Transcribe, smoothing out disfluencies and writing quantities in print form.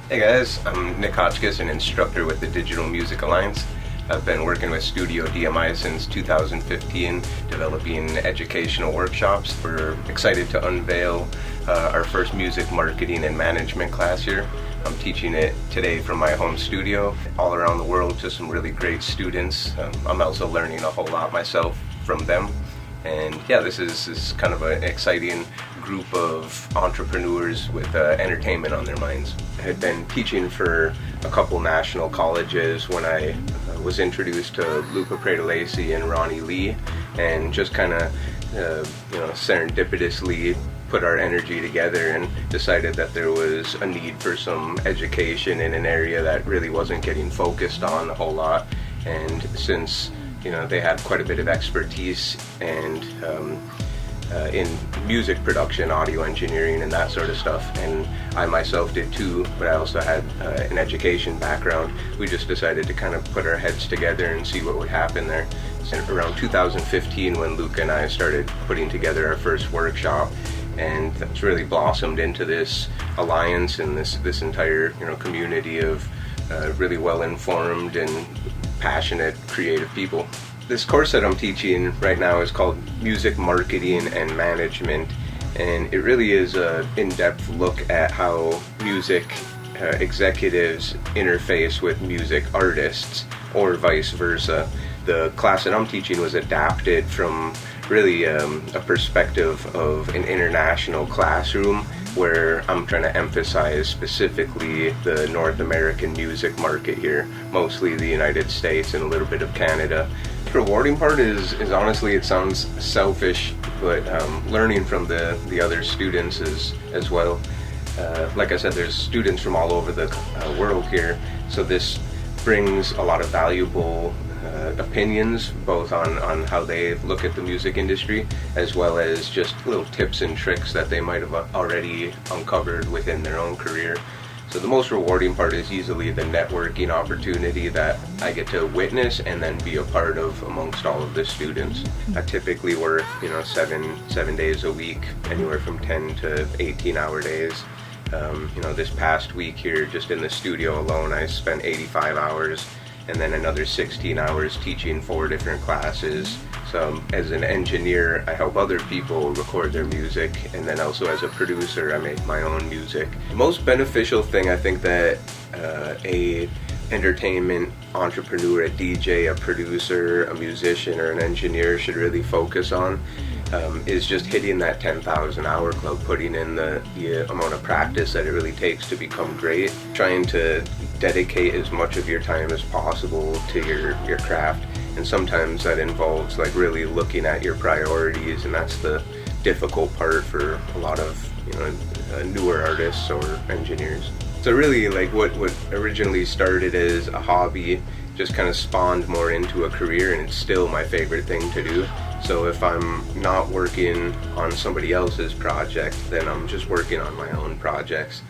Hey guys, I'm Nik Hotchkiss, an instructor with the Digital Music Alliance. I've been working with Studio DMI since 2015, developing educational workshops. We're excited to unveil our first music marketing and management class here. I'm teaching it today from my home studio all around the world to some really great students. I'm also learning a whole lot myself from them. And yeah, this is kind of an exciting group of entrepreneurs with entertainment on their minds. I had been teaching for a couple national colleges when I was introduced to Luca Predalesi and Ronnie Lee, and just kind of serendipitously put our energy together and decided that there was a need for some education in an area that really wasn't getting focused on a whole lot. And since they had quite a bit of expertise and in music production, audio engineering, and that sort of stuff, and I myself did too, but I also had an education background. We just decided to kind of put our heads together and see what would happen there. And around 2015, when Luca and I started putting together our first workshop, and that's really blossomed into this alliance and this entire community of really well-informed and passionate, creative people. This course that I'm teaching right now is called Music Marketing and Management, and it really is an in-depth look at how music executives interface with music artists, or vice versa. The class that I'm teaching was adapted from really a perspective of an international classroom, where I'm trying to emphasize specifically the North American music market here, mostly the United States and a little bit of Canada. The rewarding part is honestly, it sounds selfish, but learning from the other students as well. Like I said, there's students from all over the world here, so this brings a lot of valuable opinions, both on how they look at the music industry, as well as just little tips and tricks that they might have already uncovered within their own career. So the most rewarding part is easily the networking opportunity that I get to witness and then be a part of amongst all of the students. I typically work, 7 days a week, anywhere from 10 to 18-hour days. This past week here, just in the studio alone, I spent 85 hours, and then another 16 hours teaching 4 different classes. So as an engineer, I help other people record their music, and then also as a producer, I make my own music. The most beneficial thing I think that a entertainment entrepreneur, a DJ, a producer, a musician, or an engineer should really focus on is just hitting that 10,000 hour club, putting in the amount of practice that it really takes to become great, trying to dedicate as much of your time as possible to your craft. And sometimes that involves really looking at your priorities, and that's the difficult part for a lot of newer artists or engineers. So really, what originally started as a hobby just kind of spawned more into a career, and it's still my favorite thing to do. So if I'm not working on somebody else's project, then I'm just working on my own projects.